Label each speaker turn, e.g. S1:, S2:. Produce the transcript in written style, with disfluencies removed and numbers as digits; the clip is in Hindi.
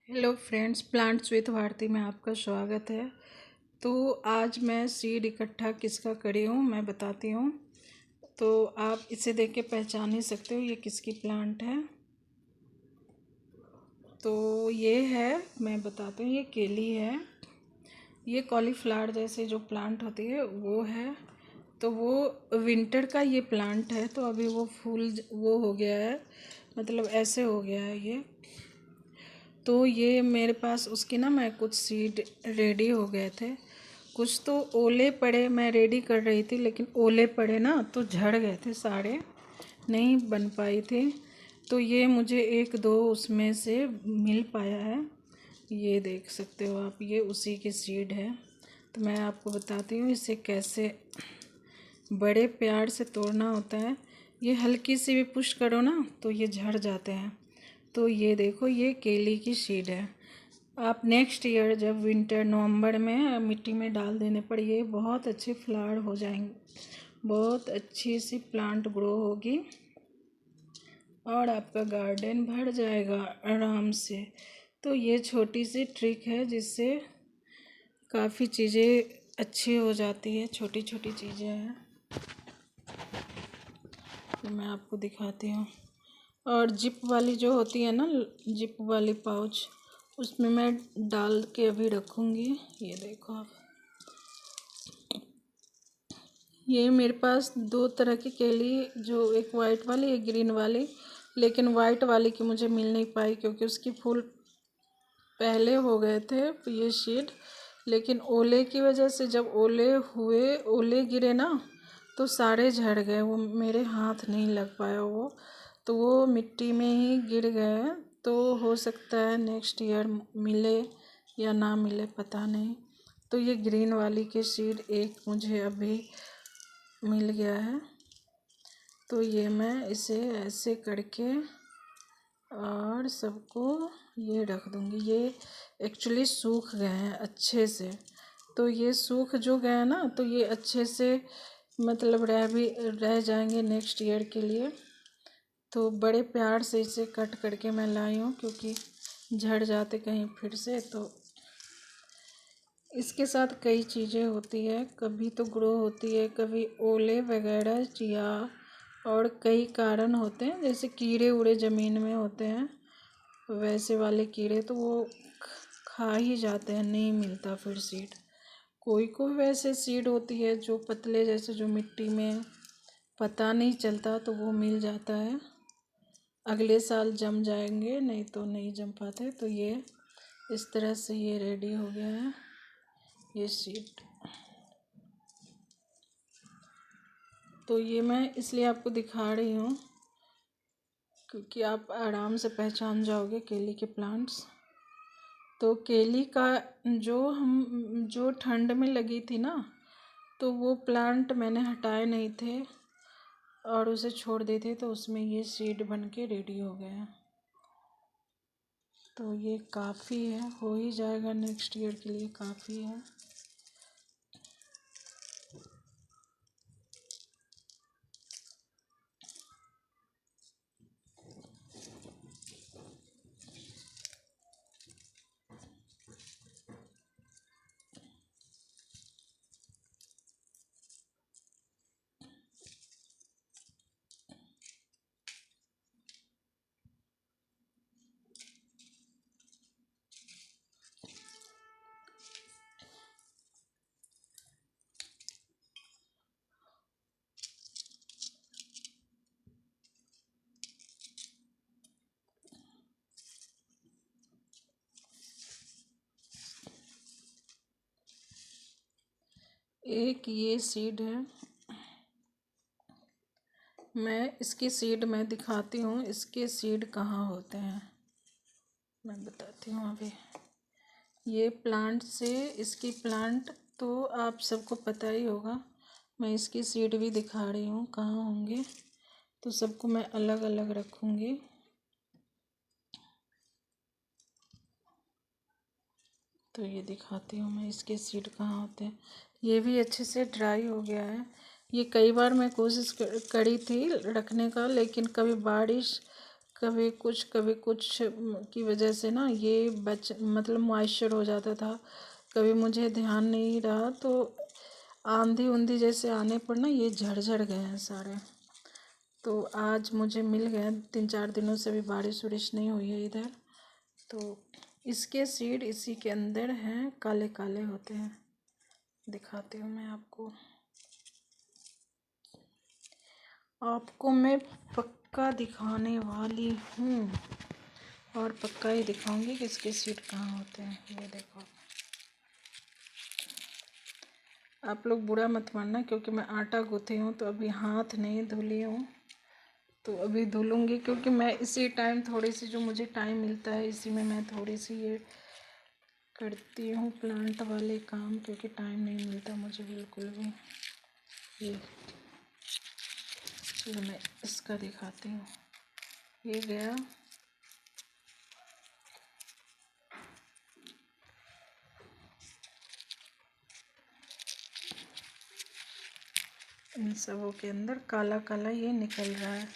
S1: Hello friends, plants with Bharti में आपका स्वागत है। तो आज मैं सीड इकट्ठा किसका करी हूँ मैं बताती हूँ। तो आप इसे देख के पहचान ही सकते हो ये किसकी प्लांट है। तो ये है, मैं बताती हूँ, ये केली है। ये कॉलीफ्लावर जैसे जो प्लांट होती है वो है। तो वो विंटर का ये प्लांट है। तो अभी वो फूल वो हो गया है, मतलब ऐसे हो गया है ये। तो ये मेरे पास उसकी ना, मैं कुछ सीड रेडी हो गए थे, कुछ तो ओले पड़े, मैं रेडी कर रही थी लेकिन ओले पड़े ना तो झड़ गए थे सारे, नहीं बन पाई थी। तो ये मुझे एक दो उसमें से मिल पाया है, ये देख सकते हो आप, ये उसी की सीड है। तो मैं आपको बताती हूँ इसे कैसे बड़े प्यार से तोड़ना होता है। ये हल्की सी भी पुश करो ना तो ये झड़ जाते हैं। तो ये देखो, ये केली की सीड है। आप नेक्स्ट ईयर जब विंटर नवंबर में मिट्टी में डाल देने पर ये बहुत अच्छे फ्लावर हो जाएंगे, बहुत अच्छी सी प्लांट ग्रो होगी और आपका गार्डन भर जाएगा आराम से। तो ये छोटी सी ट्रिक है जिससे काफ़ी चीज़ें अच्छी हो जाती है, छोटी छोटी चीज़ें हैं। तो मैं आपको दिखाती हूँ। और जिप वाली जो होती है ना, जिप वाली पाउच, उसमें मैं डाल के अभी रखूँगी। ये देखो आप, ये मेरे पास दो तरह की केली, जो एक वाइट वाली एक ग्रीन वाली, लेकिन वाइट वाली की मुझे मिल नहीं पाई क्योंकि उसकी फूल पहले हो गए थे ये शीट। लेकिन ओले की वजह से जब ओले हुए, ओले गिरे ना तो सारे झड़ गए, वो मेरे हाथ नहीं लग पाया वो, तो वो मिट्टी में ही गिर गए। तो हो सकता है नेक्स्ट ईयर मिले या ना मिले, पता नहीं। तो ये ग्रीन वाली की सीड एक मुझे अभी मिल गया है। तो ये मैं इसे ऐसे करके और सबको ये रख दूँगी। ये एक्चुअली सूख गए हैं अच्छे से, तो ये सूख जो गए हैं ना तो ये अच्छे से मतलब रह जाएंगे नेक्स्ट ईयर के लिए। तो बड़े प्यार से इसे कट करके मैं लाई हूँ क्योंकि झड़ जाते कहीं फिर से। तो इसके साथ कई चीज़ें होती है, कभी तो ग्रो होती है, कभी ओले वगैरह या और कई कारण होते हैं, जैसे कीड़े उड़े ज़मीन में होते हैं, वैसे वाले कीड़े तो वो खा ही जाते हैं, नहीं मिलता फिर सीड। कोई कोई वैसे सीड होती है जो पतले, जैसे जो मिट्टी में पता नहीं चलता, तो वो मिल जाता है, अगले साल जम जाएंगे, नहीं तो नहीं जम पाते। तो ये इस तरह से ये रेडी हो गया है ये सीड। तो ये मैं इसलिए आपको दिखा रही हूँ क्योंकि आप आराम से पहचान जाओगे केली के प्लांट्स। तो केली का जो ठंड में लगी थी ना, तो वो प्लांट मैंने हटाए नहीं थे और उसे छोड़ दी थी, तो उसमें ये सीड बन के रेडी हो गए हैं। तो ये काफ़ी है, हो ही जाएगा नेक्स्ट ईयर के लिए, काफ़ी है। एक ये सीड है, मैं इसकी सीड मैं दिखाती हूँ, इसके सीड कहाँ होते हैं मैं बताती हूँ अभी। ये प्लांट से, इसकी प्लांट तो आप सबको पता ही होगा, मैं इसकी सीड भी दिखा रही हूँ कहाँ होंगे। तो सबको मैं अलग अलग रखूँगी। तो ये दिखाती हूँ मैं इसके सीड कहाँ होते हैं। ये भी अच्छे से ड्राई हो गया है। ये कई बार मैं कोशिश करी थी रखने का, लेकिन कभी बारिश कभी कुछ की वजह से ना ये मतलब मॉइस्चर हो जाता था। कभी मुझे ध्यान नहीं रहा तो आंधी उंधी जैसे आने पर ना ये झड़ गए हैं सारे। तो आज मुझे मिल गया, 3-4 दिनों से भी बारिश वारिश नहीं हुई है इधर। तो इसके सीड इसी के अंदर हैं, काले काले होते हैं। दिखाती हूँ मैं आपको मैं पक्का दिखाने वाली हूँ, और पक्का ही दिखाऊंगी कि इसके सीड कहाँ होते हैं। ये देखो, आप लोग बुरा मत मानना क्योंकि मैं आटा गूँथी हूँ तो अभी हाथ नहीं धुली हूँ, तो अभी धुलूँगी। क्योंकि मैं इसी टाइम थोड़ी सी जो मुझे टाइम मिलता है इसी में मैं थोड़ी सी ये करती हूँ प्लांट वाले काम, क्योंकि टाइम नहीं मिलता मुझे बिल्कुल भी। ये चलो मैं इसका दिखाती हूँ। ये गया, इन सबों के अंदर काला काला ये निकल रहा है।